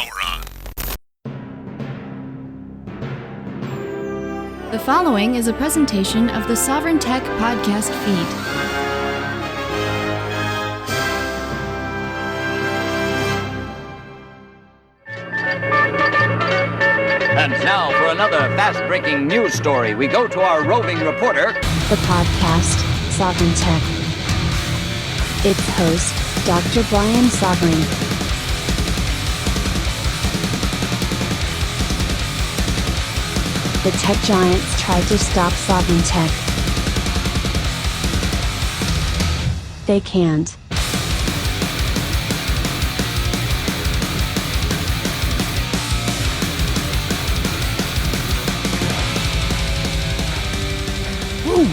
power on. The following is a presentation of the Sovryn Tech podcast feed. And now for another fast-breaking news story, we go to our roving reporter, the podcast, Sovryn Tech. Its host, Dr. Brian Sovryn. The tech giants tried to stop Sovryn Tech. They can't.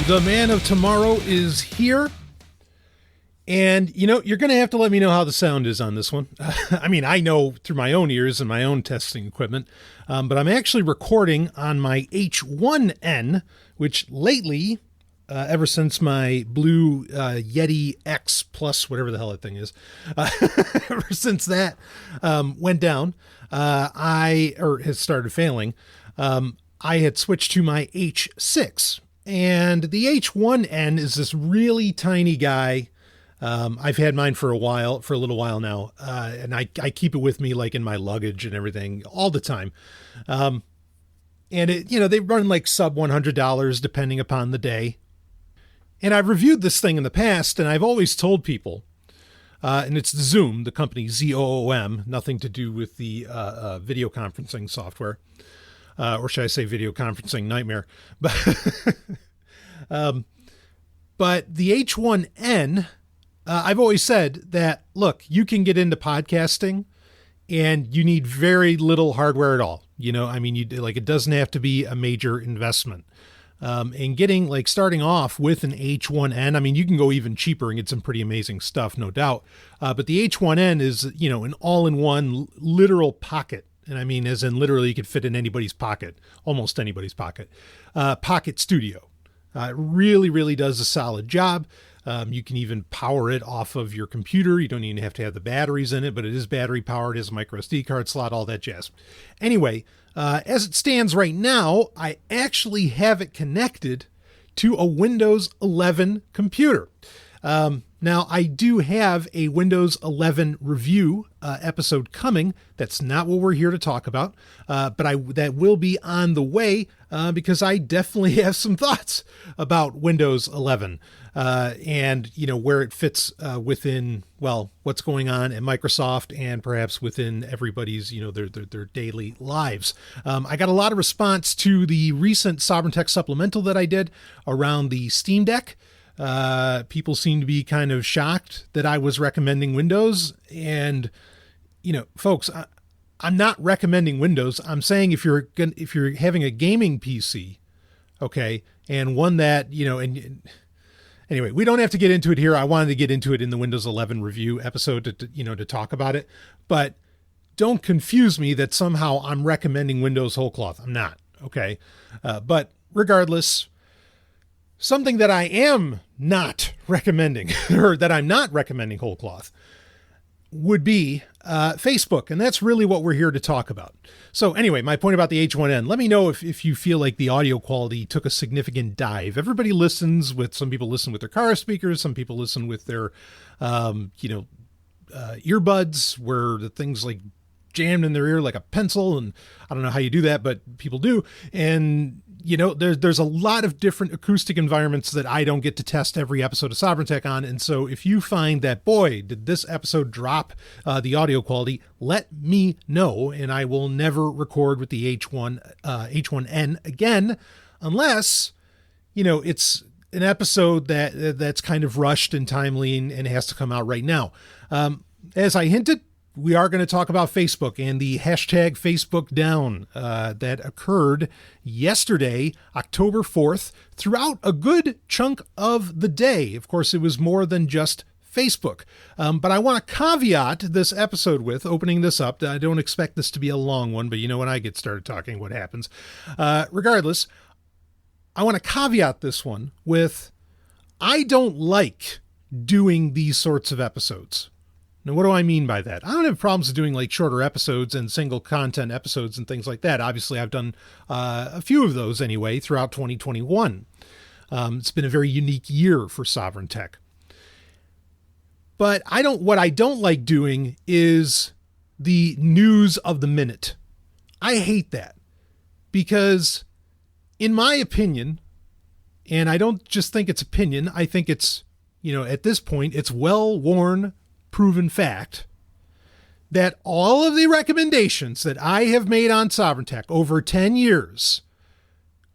The man of tomorrow is here. And, you're going to have to let me know how the sound is on this one. I mean, I know through my own ears and my own testing equipment, but I'm actually recording on my H1N, which lately, ever since my blue Yeti X Plus, whatever the hell that thing is, ever since that went down, has started failing, I had switched to my H6. And the H1N is this really tiny guy. I've had mine for a little while now. And I keep it with me like in my luggage and everything all the time. And they run like sub $100 depending upon the day. And I've reviewed this thing in the past and I've always told people, and it's Zoom, the company ZOOM, nothing to do with the video conferencing software. Or should I say video conferencing nightmare? But the H1N, I've always said that, look, you can get into podcasting and you need very little hardware at all. It doesn't have to be a major investment. And starting off with an H1N, you can go even cheaper and get some pretty amazing stuff, no doubt. But the H1N is, an all-in-one literal pocket. And as in literally you could fit in anybody's pocket, almost anybody's pocket, pocket studio. It really, really does a solid job. You can even power it off of your computer. You don't even have to have the batteries in it, but it is battery powered, it has a micro SD card slot, all that jazz. Anyway, as it stands right now, I actually have it connected to a Windows 11 computer. Now, I do have a Windows 11 review episode coming. That's not what we're here to talk about, but that will be on the way because I definitely have some thoughts about Windows 11 and, where it fits within, what's going on at Microsoft and perhaps within everybody's, their daily lives. I got a lot of response to the recent Sovryn Tech Supplemental that I did around the Steam Deck. People seem to be kind of shocked that I was recommending Windows. And, folks, I'm not recommending Windows. I'm saying if you're having a gaming PC, okay, and one that, anyway, we don't have to get into it here. I wanted to get into it in the Windows 11 review episode to talk about it. But don't confuse me that somehow I'm recommending Windows whole cloth. I'm not, okay? But regardless, something that I am not recommending, or that I'm not recommending whole cloth, would be Facebook. And that's really what we're here to talk about. So anyway, my point about the H1N, let me know if you feel like the audio quality took a significant dive. Everybody listens with, some people listen with their car speakers, some people listen with their, earbuds where the thing's like jammed in their ear like a pencil. And I don't know how you do that, but people do. And there's a lot of different acoustic environments that I don't get to test every episode of Sovryn Tech on. And so if you find that, boy, did this episode drop the audio quality, let me know. And I will never record with the H1N again, unless, it's an episode that's kind of rushed and timely and has to come out right now. As I hinted, we are going to talk about Facebook and the hashtag Facebook down that occurred yesterday, October 4th, throughout a good chunk of the day. Of course, it was more than just Facebook. But I want to caveat this episode with, opening this up, I don't expect this to be a long one, but when I get started talking, what happens? Regardless, I want to caveat this one with, I don't like doing these sorts of episodes. Now, what do I mean by that? I don't have problems with doing like shorter episodes and single content episodes and things like that. Obviously, I've done a few of those anyway throughout 2021. It's been a very unique year for Sovryn Tech. But what I don't like doing is the news of the minute. I hate that because in my opinion, and I don't just think it's opinion, I think it's, at this point, it's well-worn, proven fact that all of the recommendations that I have made on Sovryn Tech over 10 years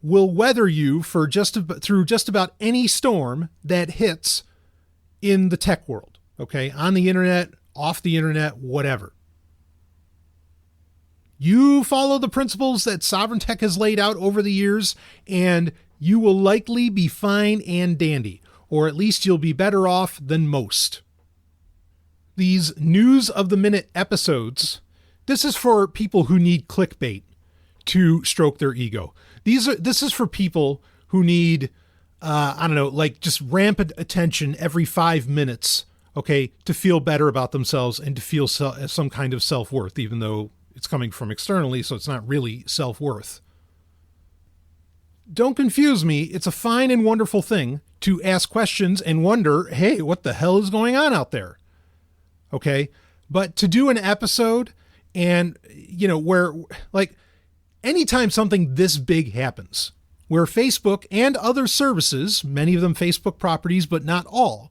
will weather you through just about any storm that hits in the tech world, okay? On the internet, off the internet, whatever. You follow the principles that Sovryn Tech has laid out over the years, and you will likely be fine and dandy, or at least you'll be better off than most. These news of the minute episodes, this is for people who need clickbait to stroke their ego. This is for people who need, just rampant attention every 5 minutes, okay, to feel better about themselves and to feel some kind of self-worth, even though it's coming from externally, so it's not really self-worth. Don't confuse me. It's a fine and wonderful thing to ask questions and wonder, hey, what the hell is going on out there? Okay. But to do an episode and, where like anytime something this big happens, where Facebook and other services, many of them Facebook properties, but not all,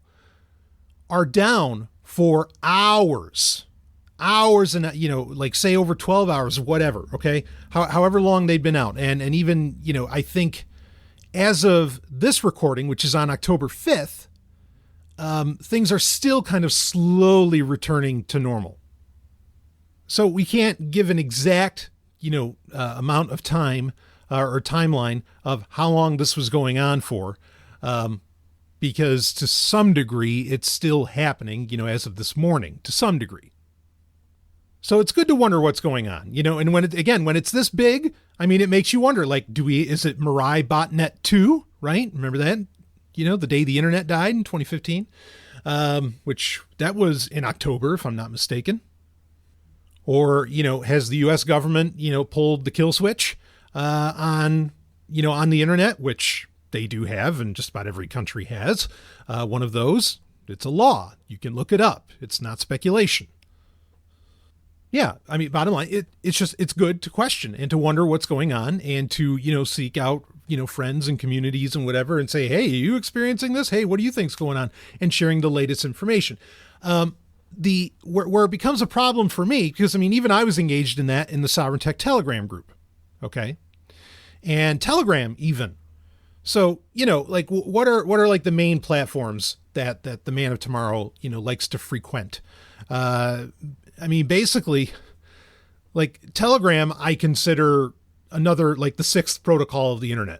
are down for hours and, say over 12 hours, whatever. Okay. However long they've been out. And even, I think as of this recording, which is on October 5th, things are still kind of slowly returning to normal. So we can't give an exact, amount of time or timeline of how long this was going on for, because to some degree it's still happening, as of this morning, to some degree. So it's good to wonder what's going on, and when it's this big, it makes you wonder, like, is it Mirai Botnet 2, right? Remember that? The day the internet died in 2015, which that was in October, if I'm not mistaken. Or, has the U.S. government, pulled the kill switch on the internet, which they do have, and just about every country has one of those. It's a law. You can look it up. It's not speculation. Yeah, bottom line, it's good to question and to wonder what's going on and to, seek out, friends and communities and whatever and say, hey, are you experiencing this? Hey, what do you think's going on? And sharing the latest information. Where it becomes a problem for me, because even I was engaged in that in the Sovryn Tech Telegram group. Okay. And Telegram even. So, what are like the main platforms that the man of tomorrow, likes to frequent? Basically, like Telegram, I consider another, like the sixth protocol of the internet.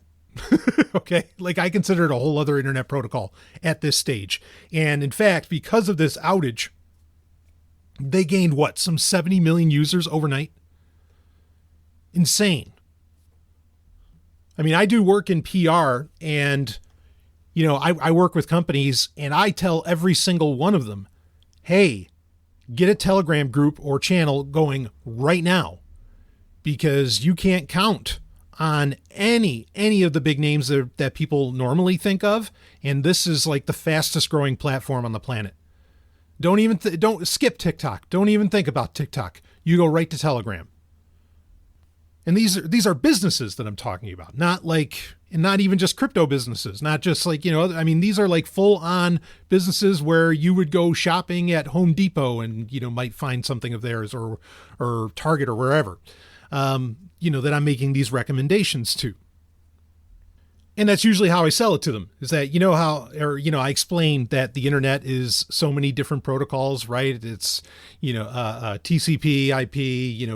Okay. Like I consider it a whole other internet protocol at this stage. And in fact, because of this outage, they gained some 70 million users overnight. Insane. I do work in PR and, I work with companies and I tell every single one of them, hey, get a Telegram group or channel going right now, because you can't count on any of the big names that people normally think of. And this is like the fastest growing platform on the planet. Don't skip TikTok. Don't even think about TikTok. You go right to Telegram. And these are businesses that I'm talking about, not even just crypto businesses, not just these are like full on businesses where you would go shopping at Home Depot and, might find something of theirs or Target or wherever, that I'm making these recommendations to. And that's usually how I sell it to them, is that, I explain that the internet is so many different protocols, right? It's, TCP, IP,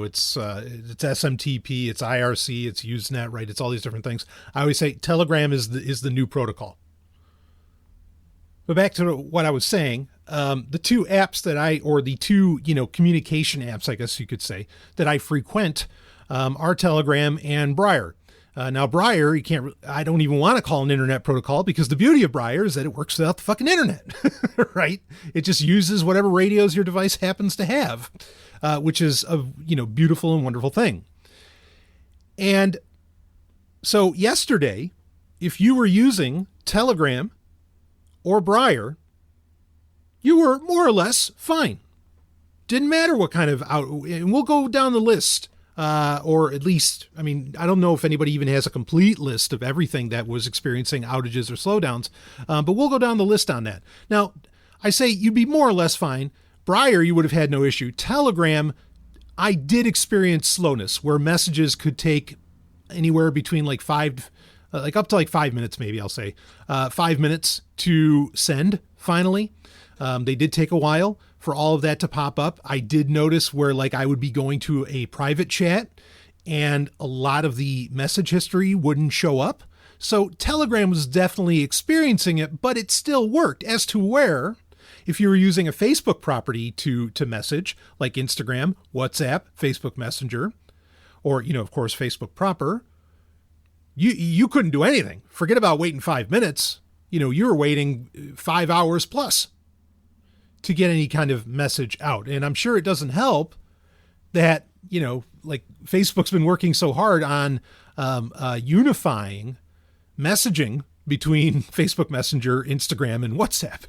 it's SMTP, it's IRC, it's Usenet, right? It's all these different things. I always say Telegram is the new protocol. But back to what I was saying, the two apps the two, communication apps, I guess you could say, that I frequent, are Telegram and Briar. Now, Briar, I don't even want to call an internet protocol, because the beauty of Briar is that it works without the fucking internet, right? It just uses whatever radios your device happens to have, which is a, beautiful and wonderful thing. And so yesterday, if you were using Telegram or Briar, you were more or less fine. Didn't matter what kind of and we'll go down the list, or at least, I don't know if anybody even has a complete list of everything that was experiencing outages or slowdowns, but we'll go down the list on that. Now, I say you'd be more or less fine. Briar, you would have had no issue. Telegram, I did experience slowness where messages could take anywhere between up to 5 minutes, maybe I'll say, 5 minutes to send finally. They did take a while for all of that to pop up. I did notice where I would be going to a private chat and a lot of the message history wouldn't show up. So Telegram was definitely experiencing it, but it still worked. As to where, if you were using a Facebook property to message, like Instagram, WhatsApp, Facebook Messenger, or, of course, Facebook proper, you couldn't do anything. Forget about waiting 5 minutes. You were waiting 5 hours plus to get any kind of message out. And I'm sure it doesn't help that, Facebook's been working so hard on unifying messaging between Facebook Messenger, Instagram, and WhatsApp.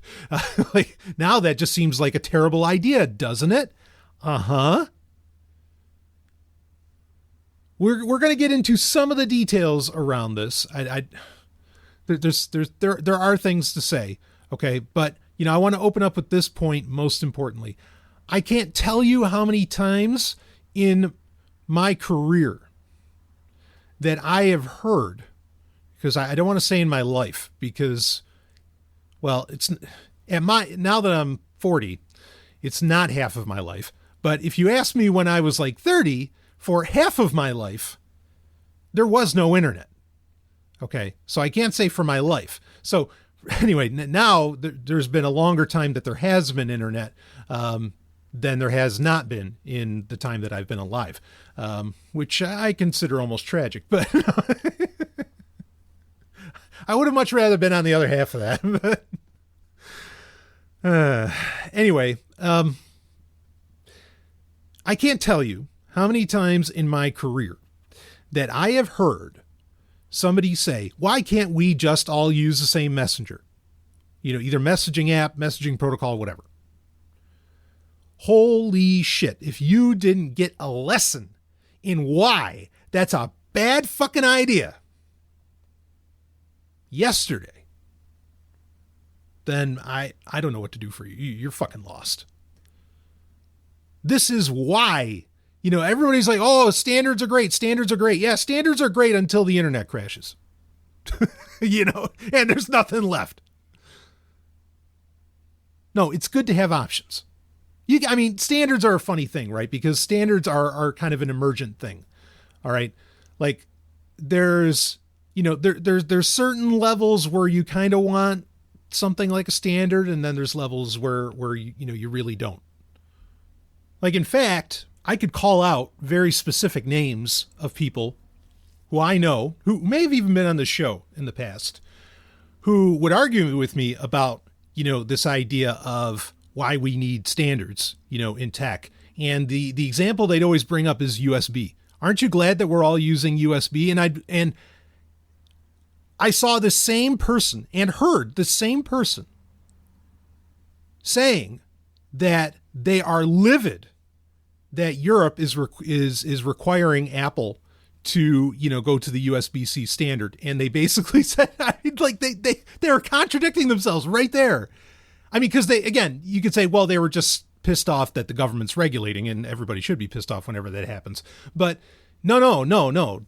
Now that just seems like a terrible idea, doesn't it? Uh-huh. We're going to get into some of the details around this. There are things to say, okay? But, I want to open up with this point most importantly. I can't tell you how many times in my career that I have heard, because I don't want to say in my life, because, well, now that I'm 40, it's not half of my life. But if you ask me when I was 30, for half of my life, there was no internet. Okay. So I can't say for my life. So anyway, now there's been a longer time that there has been internet, than there has not been in the time that I've been alive, which I consider almost tragic, but I would have much rather been on the other half of that. But anyway, I can't tell you how many times in my career that I have heard somebody say, why can't we just all use the same messenger? Either messaging app, messaging protocol, whatever. Holy shit. If you didn't get a lesson in why that's a bad fucking idea yesterday, then I don't know what to do for you. You're fucking lost. This is why, everybody's like, oh, standards are great. Standards are great. Yeah, standards are great until the internet crashes, and there's nothing left. No, it's good to have options. Standards are a funny thing, right? Because standards are kind of an emergent thing. All right. There's certain levels where you kind of want something like a standard. And then there's levels where you really don't. In fact, I could call out very specific names of people who I know, who may have even been on the show in the past, who would argue with me about, this idea of why we need standards, in tech. And the example they'd always bring up is USB. Aren't you glad that we're all using USB? And I saw the same person and heard the same person saying that they are livid that Europe is requiring Apple to, go to the USB-C standard. And they basically said, they are contradicting themselves right there. Because you could say, well, they were just pissed off that the government's regulating, and everybody should be pissed off whenever that happens. But no.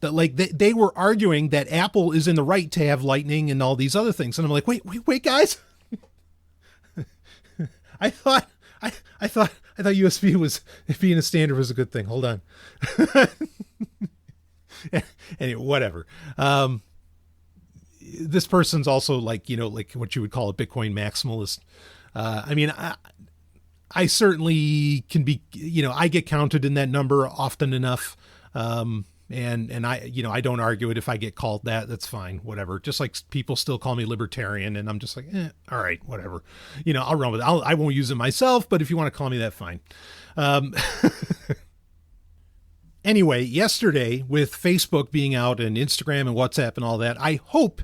That they were arguing that Apple is in the right to have Lightning and all these other things. And I'm like, wait, guys. I thought USB was, being a standard was a good thing. Hold on. Anyway, whatever. This person's also like what you would call a Bitcoin maximalist. I certainly can be, I get counted in that number often enough. And I don't argue it. If I get called that, that's fine, whatever. Just like people still call me libertarian, and I'm just like, all right, whatever. I'll run with it. I won't use it myself, but if you want to call me that, fine. Anyway, yesterday with Facebook being out and Instagram and WhatsApp and all that, I hope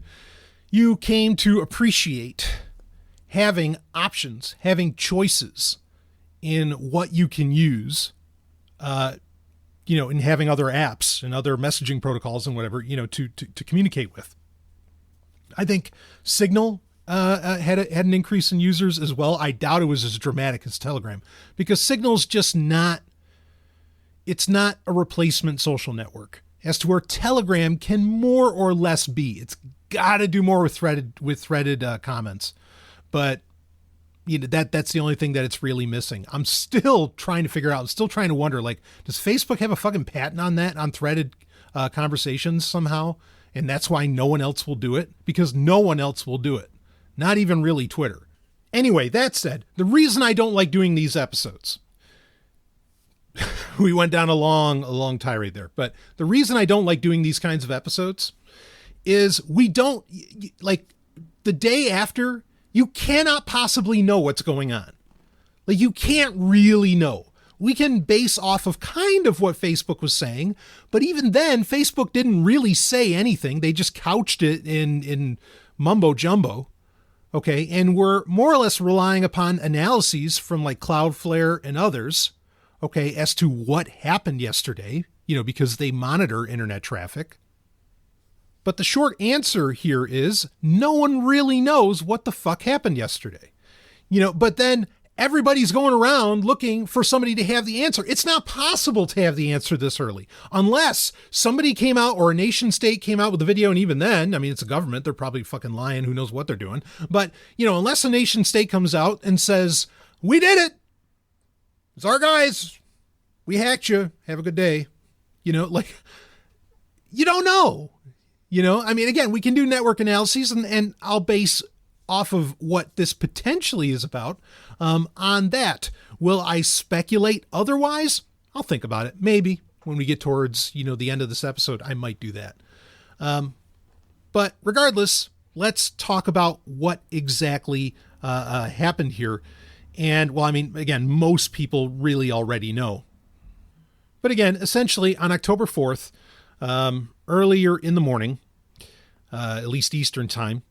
you came to appreciate having options, having choices in what you can use, in having other apps and other messaging protocols and whatever, to communicate with. I think Signal had an increase in users as well. I doubt it was as dramatic as Telegram, because Signal's just it's not a replacement social network, as to where Telegram can more or less be. It's got to do more with threaded comments, but that's the only thing that it's really missing. I'm still trying to figure out. I'm still trying to wonder, like, does Facebook have a fucking patent on that, on threaded conversations somehow? And that's why no one else will do it, because no one else will do it. Not even really Twitter. Anyway, that said, the reason I don't like doing these episodes, we went down a long tirade there, but the reason I don't like doing these kinds of episodes is we don't, like, the day after, you cannot possibly know what's going on. Like, you can't really know. We can base off of kind of what Facebook was saying, but even then, Facebook didn't really say anything. They just couched it in mumbo jumbo. Okay. And we're more or less relying upon analyses from like Cloudflare and others, okay, as to what happened yesterday, because they monitor internet traffic. But the short answer here is no one really knows what the fuck happened yesterday. But then everybody's going around looking for somebody to have the answer. It's not possible to have the answer this early, unless somebody came out, or a nation state came out with a video. And even then, I mean, it's a government. They're probably fucking lying. Who knows what they're doing? But, unless a nation state comes out and says, we did it. It's our guys. We hacked you. Have a good day. You don't know. I mean, again, we can do network analyses, and I'll base off of what this potentially is about on that. Will I speculate otherwise? I'll think about it. Maybe when we get towards, the end of this episode, I might do that. But regardless, let's talk about what exactly happened here. And, well, I mean, again, most people really already know. But again, essentially on October 4th, earlier in the morning, at least Eastern time,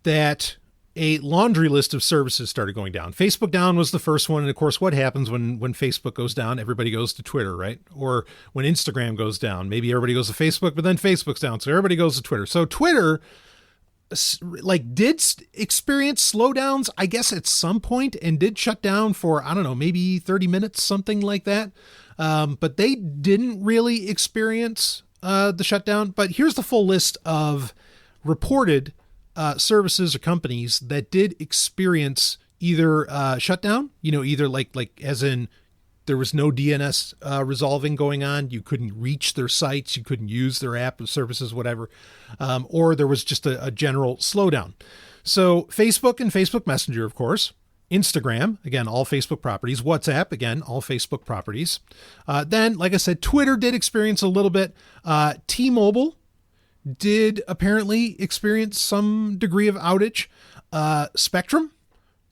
that a laundry list of services started going down. Facebook down was the first one. And of course, what happens when Facebook goes down? Everybody goes to Twitter, right? Or when Instagram goes down, maybe everybody goes to Facebook, but then Facebook's down. So everybody goes to Twitter. So Twitter did experience slowdowns, I guess, at some point, and did shut down for, I don't know, maybe 30 minutes, something like that. But they didn't really experience the shutdown. But here's the full list of reported services or companies that did experience either shutdown, either like as in there was no DNS resolving going on. You couldn't reach their sites. You couldn't use their app or services, whatever. Or there was just a general slowdown. So Facebook and Facebook Messenger, of course. Instagram, again, all Facebook properties. WhatsApp, again, all Facebook properties. Then, like I said, Twitter did experience a little bit. T-Mobile did apparently experience some degree of outage. Spectrum,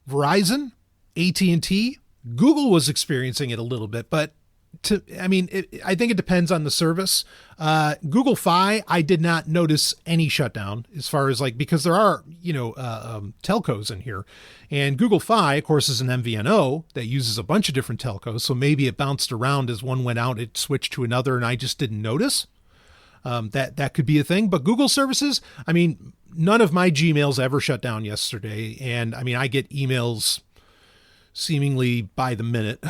Verizon, AT&T, Google was experiencing it a little bit, but I think it depends on the service. Google Fi, I did not notice any shutdown as far as because there are, telcos in here, and Google Fi, of course, is an MVNO that uses a bunch of different telcos. So maybe it bounced around as one went out, it switched to another, and I just didn't notice. That could be a thing, but Google services, none of my Gmails ever shut down yesterday. And I get emails seemingly by the minute.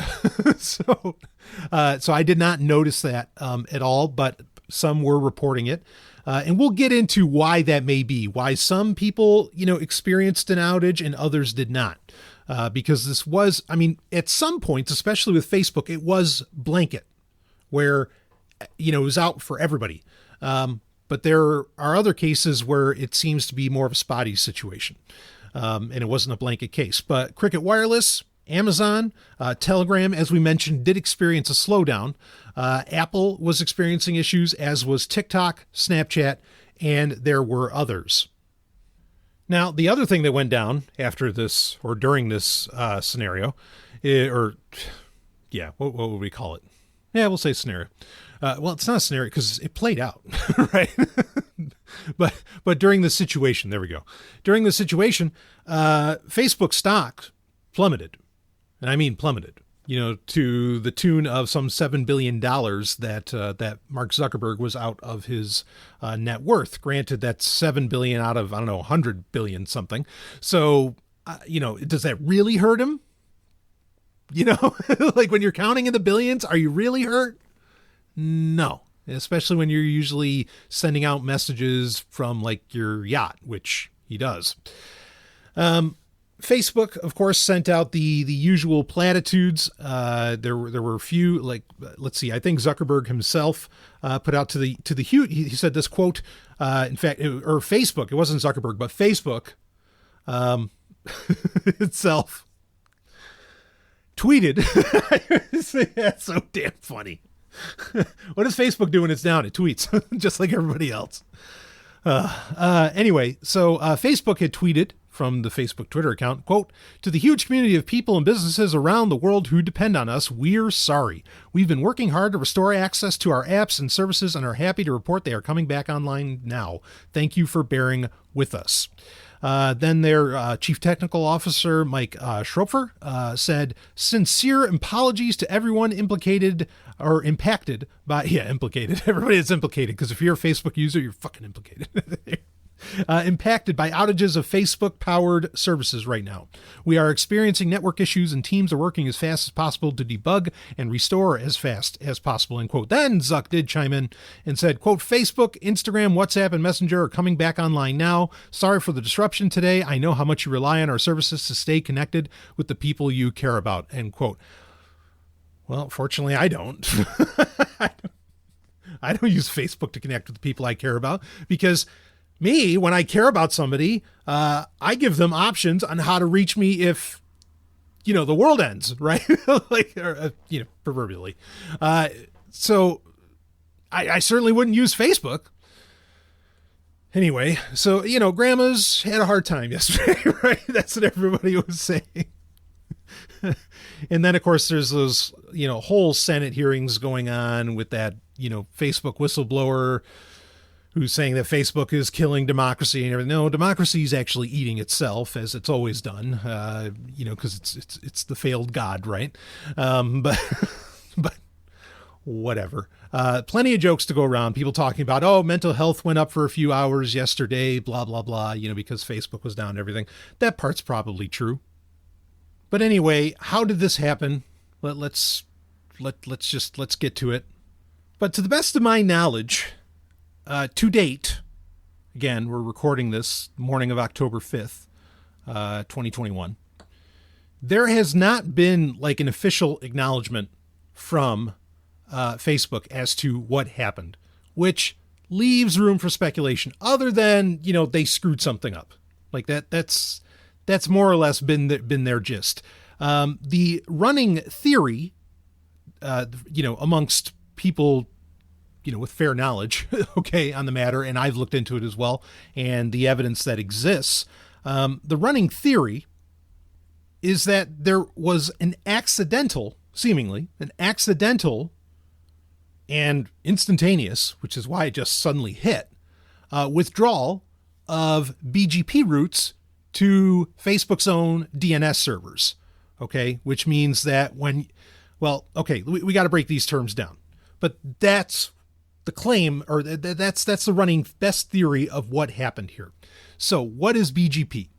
So I did not notice that, at all, but some were reporting it. And we'll get into why that may be, why some people, experienced an outage and others did not. Because this was, at some points, especially with Facebook, it was blanket where, it was out for everybody. But there are other cases where it seems to be more of a spotty situation. And it wasn't a blanket case, but Cricket Wireless, Amazon, Telegram, as we mentioned, did experience a slowdown. Apple was experiencing issues, as was TikTok, Snapchat, and there were others. Now, the other thing that went down after this or during this scenario, what would we call it? Yeah, we'll say scenario. Well, it's not a scenario because it played out, right? but during the situation, there we go. During the situation, Facebook stock plummeted, and I mean plummeted. To the tune of some $7 billion that Mark Zuckerberg was out of his net worth. Granted, that's $7 billion out of, 100 billion something. So, does that really hurt him? Like when you're counting in the billions, are you really hurt? No, especially when you're usually sending out messages from like your yacht, which he does. Facebook, of course, sent out the usual platitudes. There were a few, like, let's see, I think Zuckerberg himself put out to the huge, he said this quote, in fact, or Facebook, it wasn't Zuckerberg, but Facebook itself tweeted, that's so damn funny. What does Facebook do when it's down? It tweets, just like everybody else. Anyway, so Facebook had tweeted from the Facebook Twitter account, quote, "To the huge community of people and businesses around the world who depend on us, we're sorry. We've been working hard to restore access to our apps and services and are happy to report they are coming back online now. Thank you for bearing with us." Then their chief technical officer, Mike Schroepfer, said, "Sincere apologies to everyone implicated or impacted by," implicated. Everybody is implicated because if you're a Facebook user, you're fucking implicated. Impacted by outages of Facebook-powered services right now. We are experiencing network issues and teams are working as fast as possible to debug and restore as fast as possible, end quote. Then Zuck did chime in and said, quote, "Facebook, Instagram, WhatsApp, and Messenger are coming back online now. Sorry for the disruption today. I know how much you rely on our services to stay connected with the people you care about," end quote. Well, fortunately, I don't. I don't use Facebook to connect with the people I care about because me, when I care about somebody, I give them options on how to reach me if, the world ends, right? Proverbially. So I certainly wouldn't use Facebook. Anyway, so, grandma's had a hard time yesterday, right? That's what everybody was saying. And then, of course, there's those, whole Senate hearings going on with that, Facebook whistleblower who's saying that Facebook is killing democracy and everything. No, democracy is actually eating itself, as it's always done, because it's the failed god, right? But whatever. Plenty of jokes to go around. People talking about, mental health went up for a few hours yesterday, blah, blah, blah, because Facebook was down and everything. That part's probably true. But anyway, how did this happen? Let's get to it. But to the best of my knowledge, to date, again, we're recording this morning of October 5th, 2021. There has not been like an official acknowledgement from Facebook as to what happened, which leaves room for speculation other than, they screwed something up like that. That's more or less been their gist. The running theory, amongst people, with fair knowledge, on the matter, and I've looked into it as well, and the evidence that exists, the running theory is that there was seemingly an accidental and instantaneous, which is why it just suddenly hit, withdrawal of BGP routes to Facebook's own DNS servers, which means that we got to break these terms down, but that's the claim, or that's the running best theory of what happened here. So what is BGP?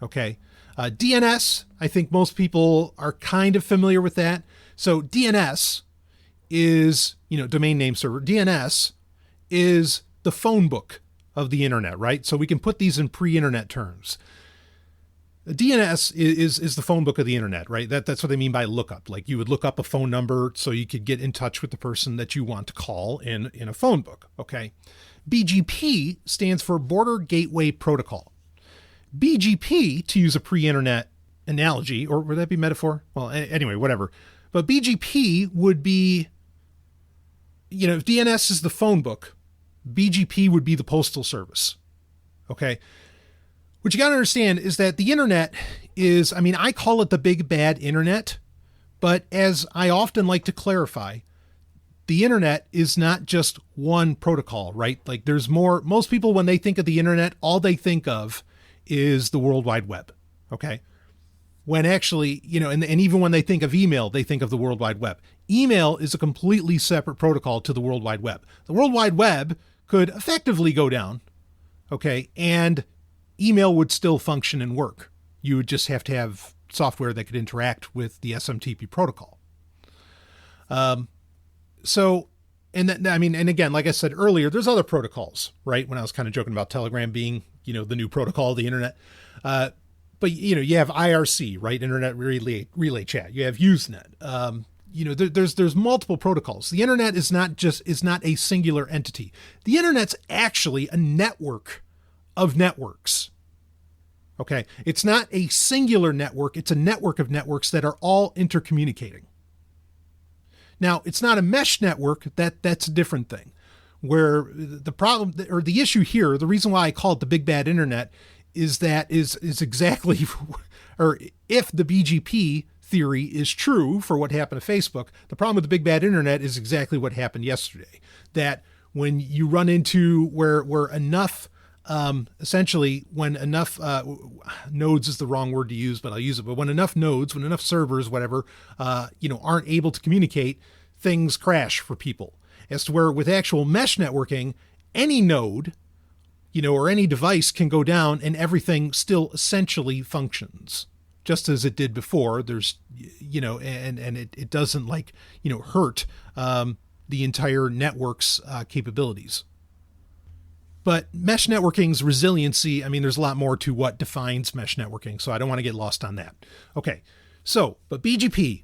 DNS, I think most people are kind of familiar with that. So DNS is, domain name server. DNS is the phone book of the internet, right? So we can put these in pre-internet terms. DNS is the phone book of the internet, right? That's what they mean by lookup. Like you would look up a phone number so you could get in touch with the person that you want to call in a phone book. BGP stands for Border Gateway Protocol. BGP, to use a pre-internet analogy, or would that be metaphor? Well, anyway, whatever. But BGP would be, if DNS is the phone book, BGP would be the postal service. Okay. What you got to understand is that the internet is, I call it the big bad internet, but as I often like to clarify, the internet is not just one protocol, right? Like there's more. Most people, when they think of the internet, all they think of is the World Wide Web. Okay. When actually, and even when they think of email, they think of the World Wide Web. Email is a completely separate protocol to the World Wide Web. The World Wide Web could effectively go down. Okay. And email would still function and work. You would just have to have software that could interact with the SMTP protocol. And again, like I said earlier, there's other protocols, right? When I was kind of joking about Telegram being, the new protocol of the internet. But you have IRC, right? Internet relay chat. You have Usenet. There's multiple protocols. The internet is not a singular entity. The internet's actually a network of networks. Okay. It's not a singular network. It's a network of networks that are all intercommunicating. Now, it's not a mesh network. That's a different thing. Where the problem or the issue here, the reason why I call it the big bad internet is exactly, or if the BGP theory is true for what happened to Facebook, the problem with the big bad internet is exactly what happened yesterday. That when you run into where enough, essentially when enough nodes is the wrong word to use, but I'll use it. But when enough nodes, when enough servers, whatever, aren't able to communicate, things crash for people. As to where with actual mesh networking, any node, or any device can go down and everything still essentially functions just as it did before. There's, and it doesn't hurt the entire network's capabilities. But mesh networking's resiliency, there's a lot more to what defines mesh networking, so I don't want to get lost on that. Okay, but BGP,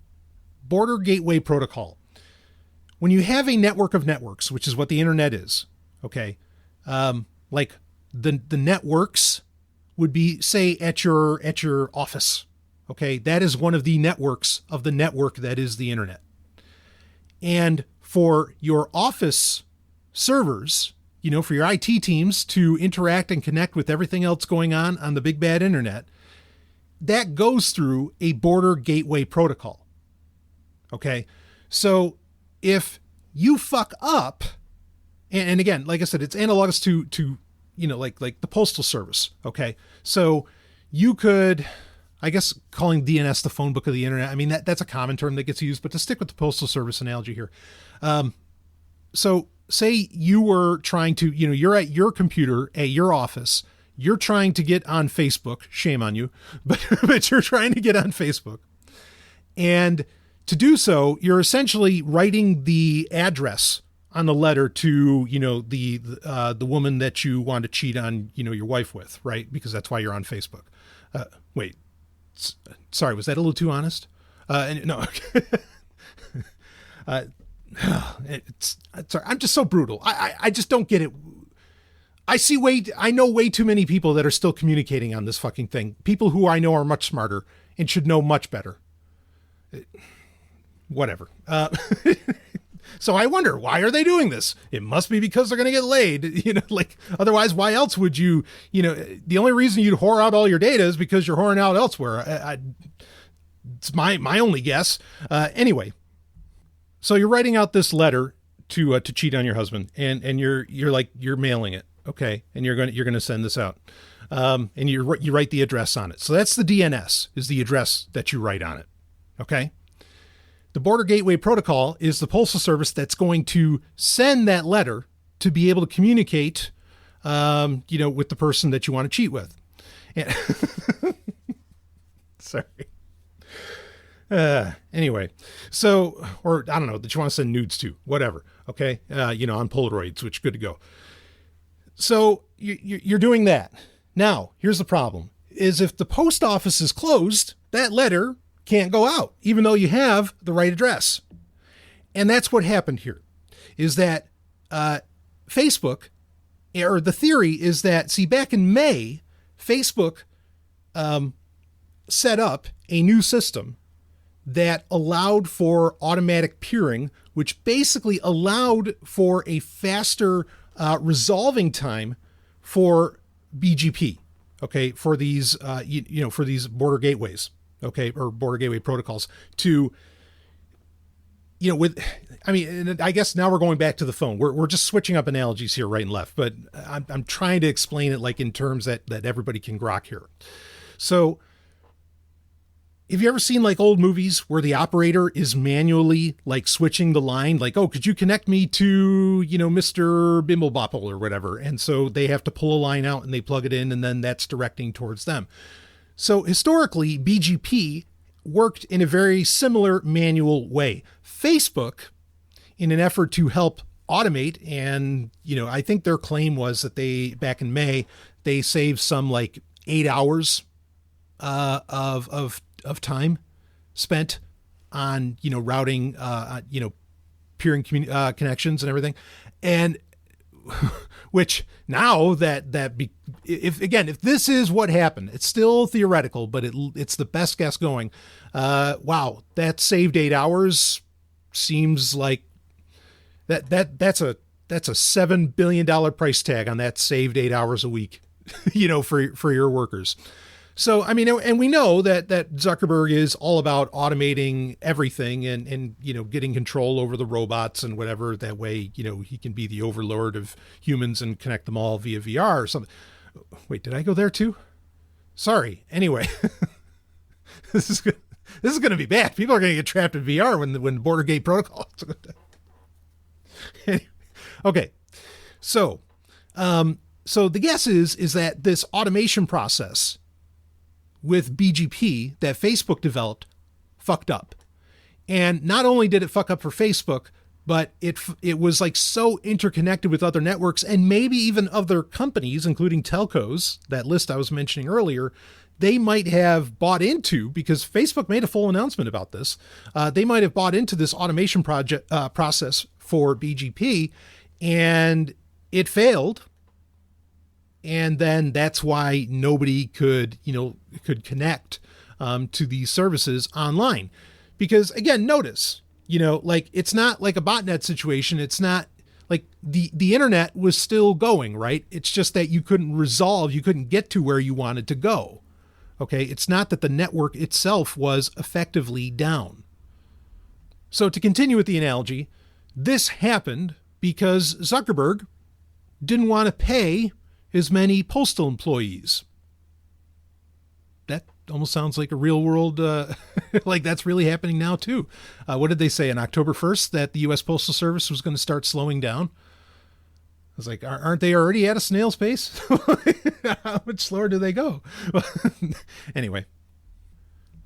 Border Gateway Protocol. When you have a network of networks, which is what the internet is, okay, like the networks would be, say, at your office, okay, that is one of the networks of the network that is the internet. And for your office servers, for your IT teams to interact and connect with everything else going on the big bad internet, that goes through a Border Gateway Protocol. Okay, so if you fuck up, and again, like I said, it's analogous to like the postal service. Okay, so you could, I guess, calling DNS the phone book of the internet. That's a common term that gets used, but to stick with the postal service analogy here. So say you were trying to, you're at your computer at your office, you're trying to get on Facebook, shame on you, but you're trying to get on Facebook. And to do so, you're essentially writing the address on the letter to, the woman that you want to cheat on, your wife with, right? Because that's why you're on Facebook. Wait, sorry, was that a little too honest? No. Sorry, I'm just so brutal. I just don't get it. I know way too many people that are still communicating on this fucking thing. People who I know are much smarter and should know much better. Whatever. So I wonder, why are they doing this? It must be because they're going to get laid, otherwise, why else would you, the only reason you'd whore out all your data is because you're whoring out elsewhere. It's my only guess. Anyway, so you're writing out this letter to cheat on your husband, and you're mailing it. Okay. And you're going to send this out. And you write the address on it. So that's the DNS, is the address that you write on it. Okay. The Border Gateway Protocol is the postal service that's going to send that letter to be able to communicate, with the person that you want to cheat with. And sorry. Anyway, so, or I don't know, that you want to send nudes to, whatever. Okay. On Polaroids, which good to go. So you're doing that. Now, here's the problem is if the post office is closed, that letter can't go out, even though you have the right address. And that's what happened here, is that Facebook, or the theory is that, see, back in May, Facebook set up a new system that allowed for automatic peering, which basically allowed for a faster resolving time for BGP, okay, for these, for these border gateways, okay, or border gateway protocols to, and I guess now we're going back to the phone. We're just switching up analogies here, right and left, but I'm trying to explain it like in terms that everybody can grok here. So have you ever seen like old movies where the operator is manually like switching the line? Like, oh, could you connect me to, Mr. Bimblebopple or whatever? And so they have to pull a line out and they plug it in, and then that's directing towards them. So historically, BGP worked in a very similar manual way. Facebook, in an effort to help automate, and, I think their claim was that back in May, they saved some like 8 hours of time spent on, routing, peering connections and everything. And which now if this is what happened, it's still theoretical, but it's the best guess going. Wow. That saved 8 hours seems like that's a $7 billion price tag on that saved 8 hours a week, for your workers. So, and we know that Zuckerberg is all about automating everything and getting control over the robots and whatever. That way, he can be the overlord of humans and connect them all via VR or something. Wait, did I go there too? Sorry. Anyway, this is going to be bad. People are going to get trapped in VR when border gate protocol. Okay. So the guess is that this automation process with BGP that Facebook developed fucked up. And not only did it fuck up for Facebook, but it was like so interconnected with other networks and maybe even other companies, including telcos, that list I was mentioning earlier, they might have bought into, because Facebook made a full announcement about this. They might have bought into this automation process for BGP, and it failed. And then that's why nobody could connect to these services online. Because again, notice, like it's not like a botnet situation. It's not like the internet was still going, right? It's just that you couldn't get to where you wanted to go. Okay. It's not that the network itself was effectively down. So to continue with the analogy, this happened because Zuckerberg didn't want to pay as many postal employees. That almost sounds like a real world, like that's really happening now too. What did they say on October 1st that the U.S. Postal Service was going to start slowing down? I was like, aren't they already at a snail's pace? How much slower do they go? Anyway,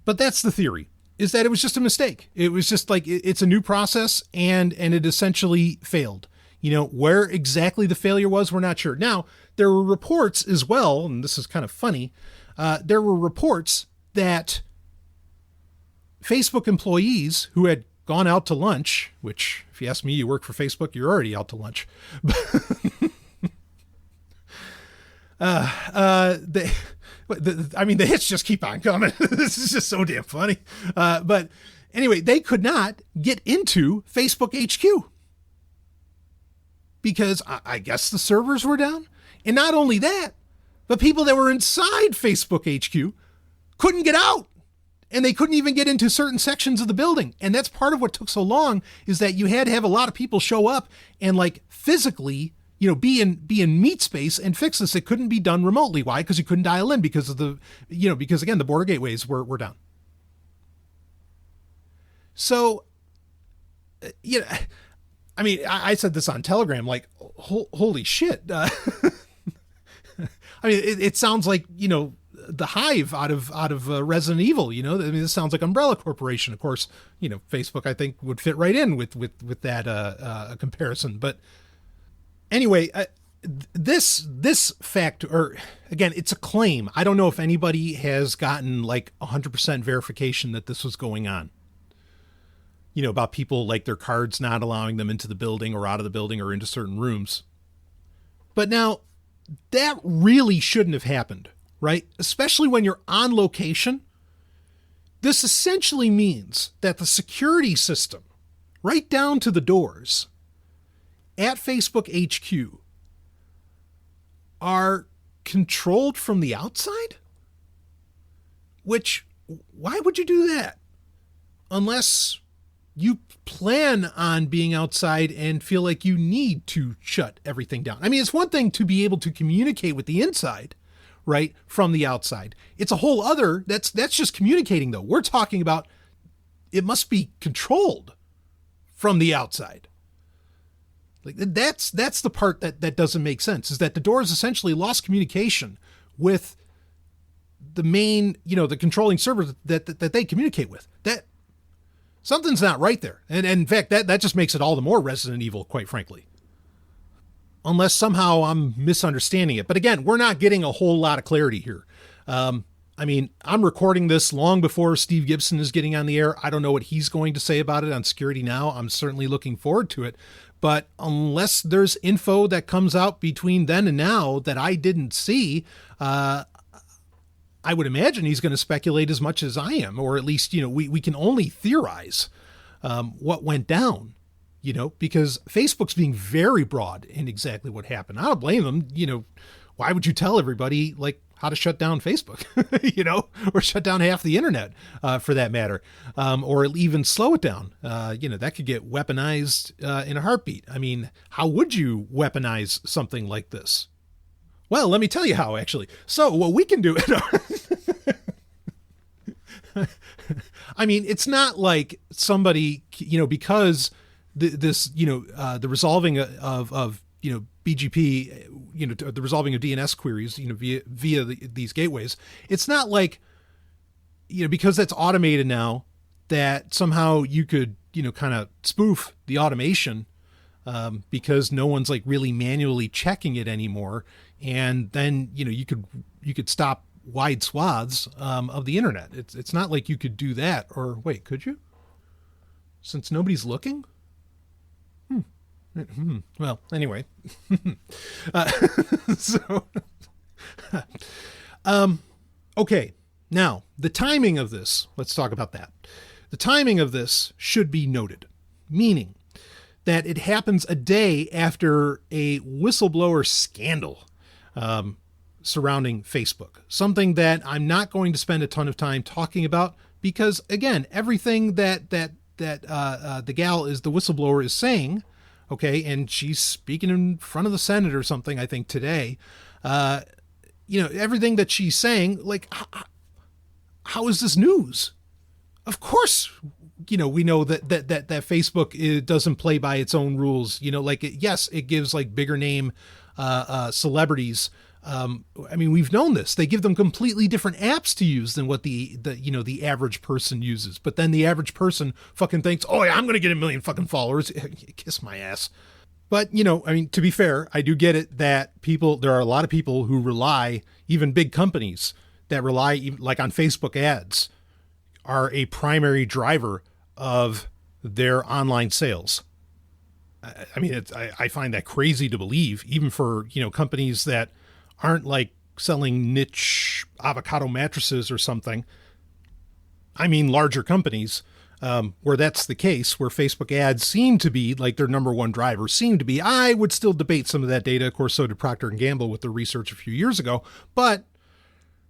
but that's the theory, is that it was just a mistake. It was just like, it's a new process and it essentially failed. Where exactly the failure was, we're not sure. Now, there were reports as well, and this is kind of funny. There were reports that Facebook employees who had gone out to lunch, which if you ask me, you work for Facebook, you're already out to lunch. The hits just keep on coming. This is just so damn funny. But anyway, they could not get into Facebook HQ because I guess the servers were down. And not only that, but people that were inside Facebook HQ couldn't get out, and they couldn't even get into certain sections of the building. And that's part of what took so long, is that you had to have a lot of people show up and like physically, be in meet space and fix this. It couldn't be done remotely. Why? Because you couldn't dial in because of because again, the border gateways were down. So, I said this on Telegram, like, holy shit. It sounds like, the Hive out of Resident Evil, this sounds like Umbrella Corporation. Of course, Facebook, I think, would fit right in with that comparison. But anyway, this fact, or again, it's a claim. I don't know if anybody has gotten like 100% verification that this was going on. About people like their cards not allowing them into the building or out of the building or into certain rooms. But now that really shouldn't have happened, right? Especially when you're on location This essentially means that the security system, right down to the doors, at Facebook HQ, are controlled from the outside? Which, why would you do that? Unless you plan on being outside and feel like you need to shut everything down. I mean, it's one thing to be able to communicate with the inside, right, from the outside. It's a whole other, that's just communicating though. We're talking about it must be controlled from the outside. Like that's the part that doesn't make sense, is that the doors essentially lost communication with the main, the controlling server that they communicate with. That something's not right there. And in fact, that just makes it all the more Resident Evil, quite frankly. Unless somehow I'm misunderstanding it. But again, we're not getting a whole lot of clarity here. I mean, I'm recording this long before Steve Gibson is getting on the air. I don't know what he's going to say about it on Security Now. I'm certainly looking forward to it. But unless there's info that comes out between then and now that I didn't see, I would imagine he's going to speculate as much as I am, or at least, we can only theorize what went down, because Facebook's being very broad in exactly what happened. I don't blame them. Why would you tell everybody how to shut down Facebook, or shut down half the internet for that matter, or even slow it down? That could get weaponized in a heartbeat. I mean, how would you weaponize something like this? Well, let me tell you how, actually. So what we can do, I mean, it's not like somebody, because the resolving of BGP, the resolving of DNS queries, via these gateways. It's not like, because that's automated now, that somehow you could, kind of spoof the automation, because no one's really manually checking it anymore. And then, you could stop wide swaths of the internet. It's not like you could do that. Or wait, could you? Since nobody's looking? Well, anyway. Okay. Now, the timing of this, let's talk about that. The timing of this should be noted, meaning that it happens a day after a whistleblower scandal surrounding Facebook, something that I'm not going to spend a ton of time talking about because, again, everything that the gal is the whistleblower is saying, okay, and she's speaking in front of the Senate or something, I think today, everything that she's saying, how is this news? Of course, we know that Facebook doesn't play by its own rules. Yes, it gives bigger name celebrities. I mean, we've known this. They give them completely different apps to use than what the average person uses. But then the average person fucking thinks, oh yeah, I'm going to get 1 million fucking followers. Kiss my ass. But, I mean, to be fair, I do get it that there are a lot of people who rely, even big companies that rely on Facebook ads are a primary driver of their online sales. I mean, I find that crazy to believe, even for, companies that aren't selling niche avocado mattresses or something. I mean, larger companies where that's the case, where Facebook ads seem to be their number one driver, I would still debate some of that data. Of course, so did Procter & Gamble with their research a few years ago. But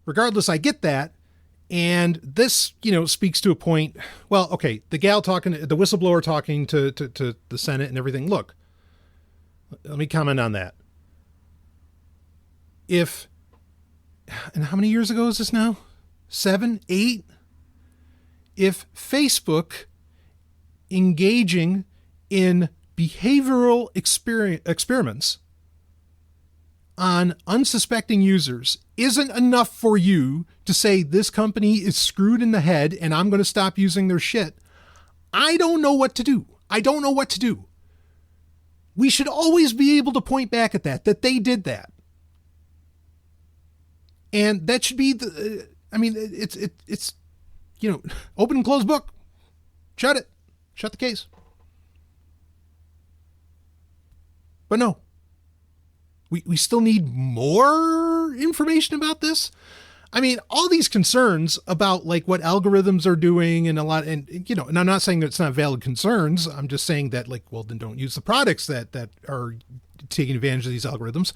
regardless, I get that. And this, speaks to a point. Well, okay, the whistleblower talking to the Senate and everything. Look, let me comment on that. And how many years ago is this now? 7, 8? If Facebook engaging in behavioral experiments on unsuspecting users isn't enough for you to say this company is screwed in the head and I'm going to stop using their shit, I don't know what to do. We should always be able to point back at that they did that. And that should be it's open and close book. Shut it. Shut the case. But no. We still need more information about this. I mean, all these concerns about like what algorithms are doing and and I'm not saying that it's not valid concerns. I'm just saying that like, well, then don't use the products that are taking advantage of these algorithms.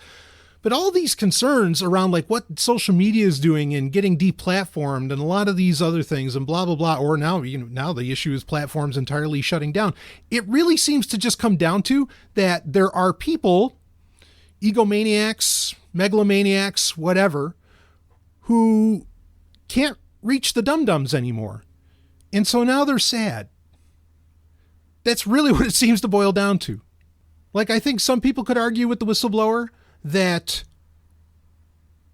But all these concerns around like what social media is doing and getting deplatformed and a lot of these other things and blah, blah, blah, or now the issue is platforms entirely shutting down. It really seems to just come down to that there are people, egomaniacs, megalomaniacs, whatever, who can't reach the dum-dums anymore. And so now they're sad. That's really what it seems to boil down to. Like, I think some people could argue with the whistleblower that,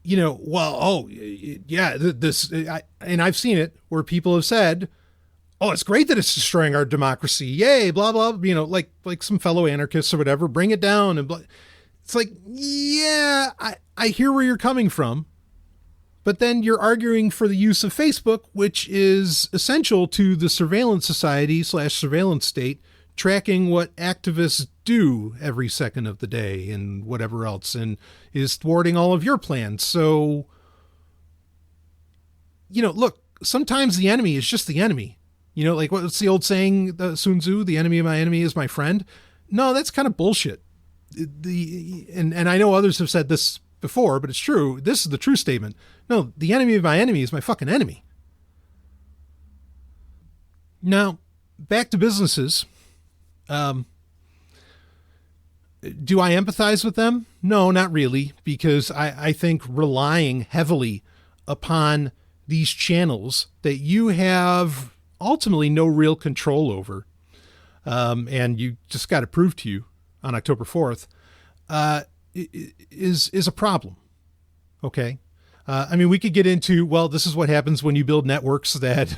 and I've seen it where people have said, oh, it's great that it's destroying our democracy. Yay, blah, blah, like some fellow anarchists or whatever, bring it down. And blah. It's like, yeah, I hear where you're coming from. But then you're arguing for the use of Facebook, which is essential to the surveillance society / surveillance state, tracking what activists do every second of the day and whatever else, and is thwarting all of your plans. So, look, sometimes the enemy is just the enemy. Like what's the old saying, the Sun Tzu, the enemy of my enemy is my friend? No, that's kind of bullshit. And I know others have said this before, but it's true. This is the true statement. No, the enemy of my enemy is my fucking enemy. Now, back to businesses. Do I empathize with them? No, not really, because I think relying heavily upon these channels that you have ultimately no real control over, and you just got to prove to you on October 4th, is a problem. Okay. I mean, we could get into, well, this is what happens when you build networks that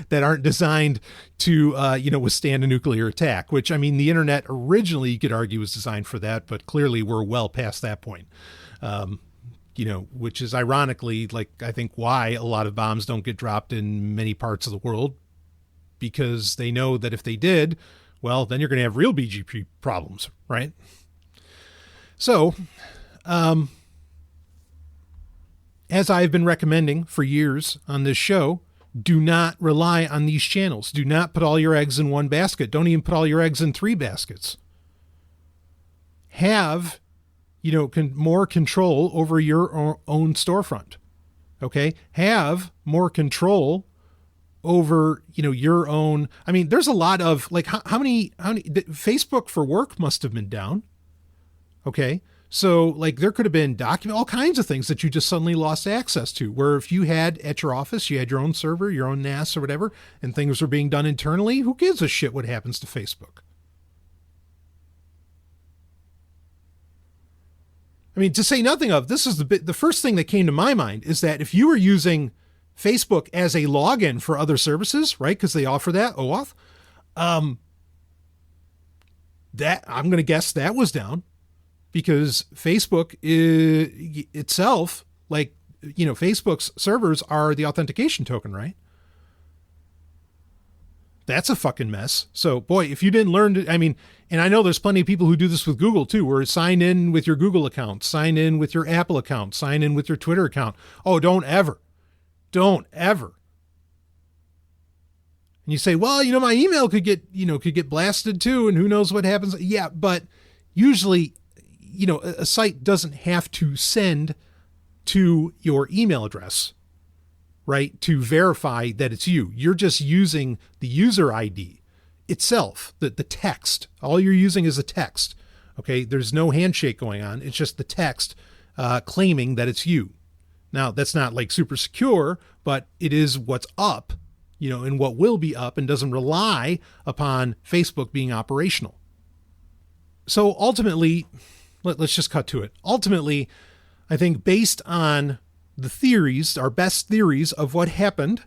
that aren't designed to, withstand a nuclear attack, which, I mean, the internet originally, you could argue, was designed for that, but clearly we're well past that point, which is ironically, like, I think why a lot of bombs don't get dropped in many parts of the world, because they know that if they did, well, then you're going to have real BGP problems, right? So, as I've been recommending for years on this show, do not rely on these channels. Do not put all your eggs in one basket. Don't even put all your eggs in 3 baskets. Have, more control over your own storefront. Okay? Have more control over, your own. I mean, there's a lot of, like, how many Facebook for work must have been down. Okay. So like there could have been all kinds of things that you just suddenly lost access to, where if you had at your office, you had your own server, your own NAS or whatever, and things were being done internally. Who gives a shit what happens to Facebook? I mean, to say nothing of, this is the first thing that came to my mind is that if you were using Facebook as a login for other services, right? Because they offer that OAuth, that I'm going to guess that was down. Because Facebook itself, like, Facebook's servers are the authentication token, right? That's a fucking mess. So, boy, if you didn't learn to, and I know there's plenty of people who do this with Google too, where sign in with your Google account, sign in with your Apple account, sign in with your Twitter account. Oh, don't ever. And you say, well, my email could get blasted too, and who knows what happens. Yeah, but usually, a site doesn't have to send to your email address, right, to verify that it's you. You're just using the user ID itself, the text. All you're using is a text, okay? There's no handshake going on. It's just the text claiming that it's you. Now, that's not like super secure, but it is what's up, and what will be up, and doesn't rely upon Facebook being operational. So ultimately, let's just cut to it. Ultimately, I think based on the theories, our best theories of what happened,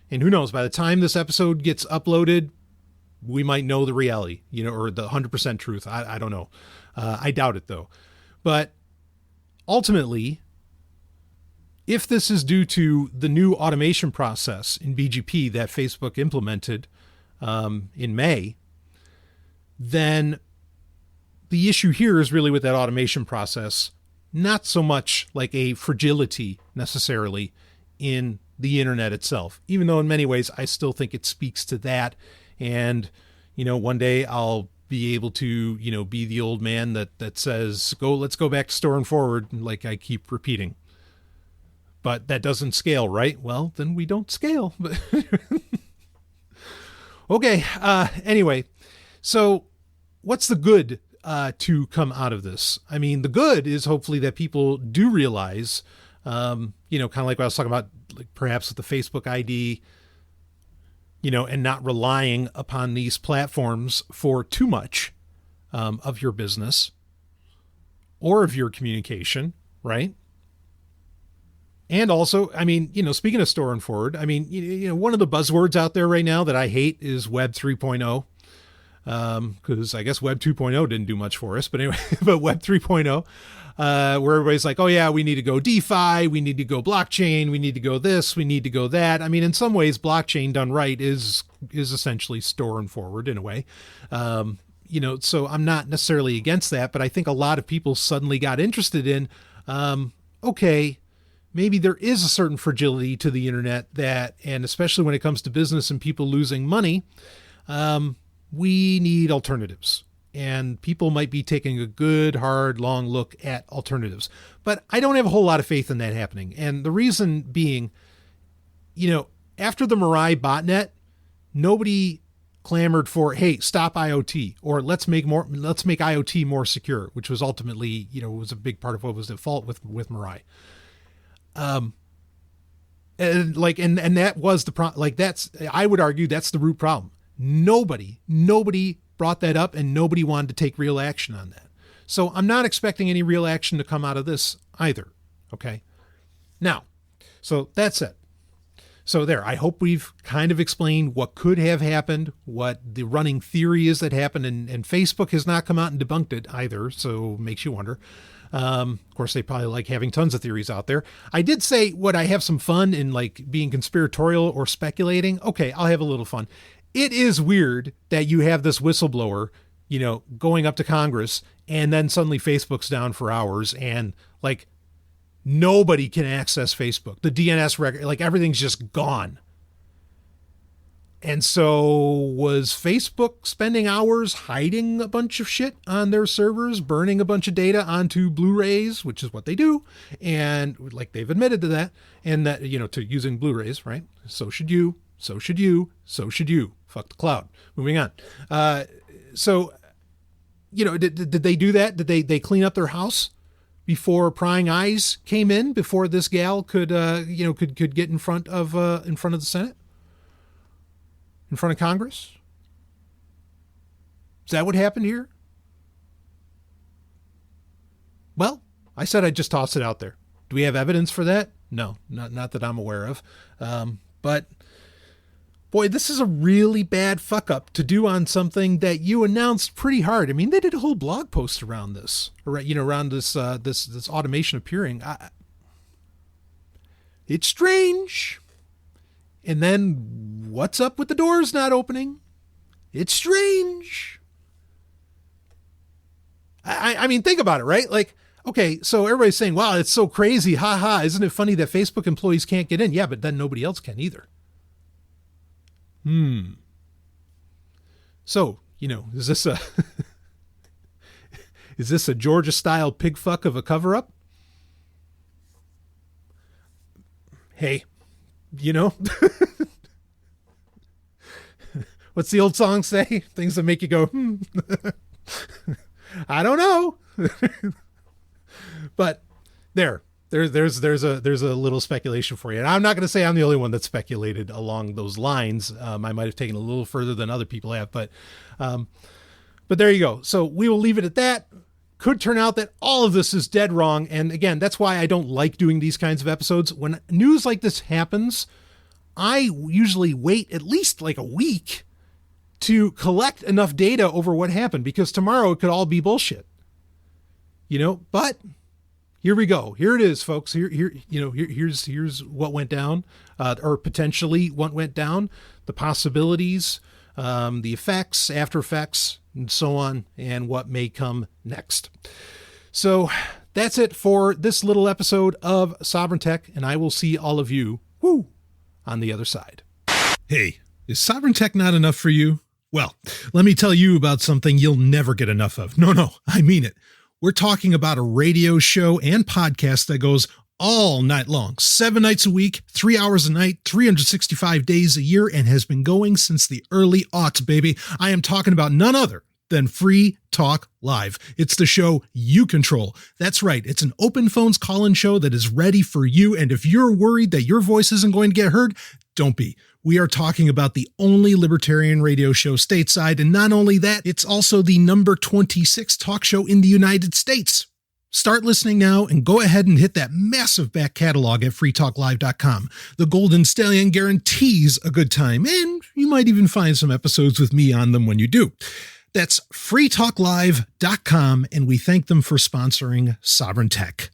and who knows, by the time this episode gets uploaded, we might know the reality, or the 100% truth. I don't know. I doubt it though. But ultimately, if this is due to the new automation process in BGP that Facebook implemented in May, then the issue here is really with that automation process, not so much like a fragility necessarily in the internet itself, even though in many ways I still think it speaks to that. And, one day I'll be able to, be the old man that says, let's go back to store and forward, like I keep repeating. But that doesn't scale, right? Well, then we don't scale. Okay. Anyway, so what's the good to come out of this? I mean, the good is hopefully that people do realize, kind of like what I was talking about, like perhaps with the Facebook ID, and not relying upon these platforms for too much of your business or of your communication, right? And also, I mean, speaking of store and forward, I mean, one of the buzzwords out there right now that I hate is Web 3.0. Because I guess Web 2.0 didn't do much for us, but anyway, but Web 3.0, where everybody's like, oh yeah, we need to go DeFi, we need to go blockchain, we need to go this, we need to go that. I mean, in some ways, blockchain done right is essentially store and forward in a way. So I'm not necessarily against that, but I think a lot of people suddenly got interested in, okay, maybe there is a certain fragility to the internet and especially when it comes to business and people losing money, we need alternatives, and people might be taking a good, hard, long look at alternatives, but I don't have a whole lot of faith in that happening. And the reason being, after the Mirai botnet, nobody clamored for, hey, stop IoT, or let's make IoT more secure, which was ultimately, was a big part of what was at fault with Mirai. And that was the problem. I would argue that's the root problem. Nobody brought that up, and nobody wanted to take real action on that. So I'm not expecting any real action to come out of this either. Okay. Now, so that's it. So there, I hope we've kind of explained what could have happened, what the running theory is that happened, and Facebook has not come out and debunked it either. So it makes you wonder. Of course, they probably like having tons of theories out there. I did say, would I have some fun in like being conspiratorial or speculating? Okay, I'll have a little fun. It is weird that you have this whistleblower, going up to Congress, and then suddenly Facebook's down for hours, and like nobody can access Facebook. The DNS record, like everything's just gone. And so was Facebook spending hours hiding a bunch of shit on their servers, burning a bunch of data onto Blu-rays, which is what they do. And like they've admitted to that, and that, to using Blu-rays, right? So should you. So should you. So should you. Fuck the cloud. Moving on. So, did they do that? Did they clean up their house before prying eyes came in? Before this gal could get in front of the Senate, in front of Congress? Is that what happened here? Well, I said I'd just toss it out there. Do we have evidence for that? No, not that I'm aware of. But boy, this is a really bad fuck up to do on something that you announced pretty hard. I mean, they did a whole blog post around this, around this automation appearing. It's strange. And then what's up with the doors not opening? It's strange. I mean, think about it, right? Like, okay, so everybody's saying, wow, it's so crazy. Ha ha. Isn't it funny that Facebook employees can't get in? Yeah, but then nobody else can either. So, is this a Georgia style pig fuck of a cover up? Hey, what's the old song say? Things that make you go, I don't know. But there's a little speculation for you. And I'm not going to say I'm the only one that speculated along those lines. I might have taken a little further than other people have, but there you go. So we will leave it at that. Could turn out that all of this is dead wrong. And again, that's why I don't like doing these kinds of episodes. When news like this happens, I usually wait at least like a week to collect enough data over what happened, because tomorrow it could all be bullshit, but here we go. Here it is, folks. Here's what went down, or potentially what went down, the possibilities, the effects, after effects, and so on, and what may come next. So that's it for this little episode of Sovryn Tech, and I will see all of you, on the other side. Hey, is Sovryn Tech not enough for you? Well, let me tell you about something you'll never get enough of. No, I mean it. We're talking about a radio show and podcast that goes all night long, 7 nights a week, 3 hours a night, 365 days a year, and has been going since the early aughts, baby. I am talking about none other than Free Talk Live. It's the show you control. That's right. It's an open phones call-in show that is ready for you. And if you're worried that your voice isn't going to get heard, don't be. We are talking about the only libertarian radio show stateside. And not only that, it's also the number 26 talk show in the United States. Start listening now and go ahead and hit that massive back catalog at freetalklive.com. The Golden Stallion guarantees a good time, and you might even find some episodes with me on them when you do. That's freetalklive.com, and we thank them for sponsoring Sovryn Tech.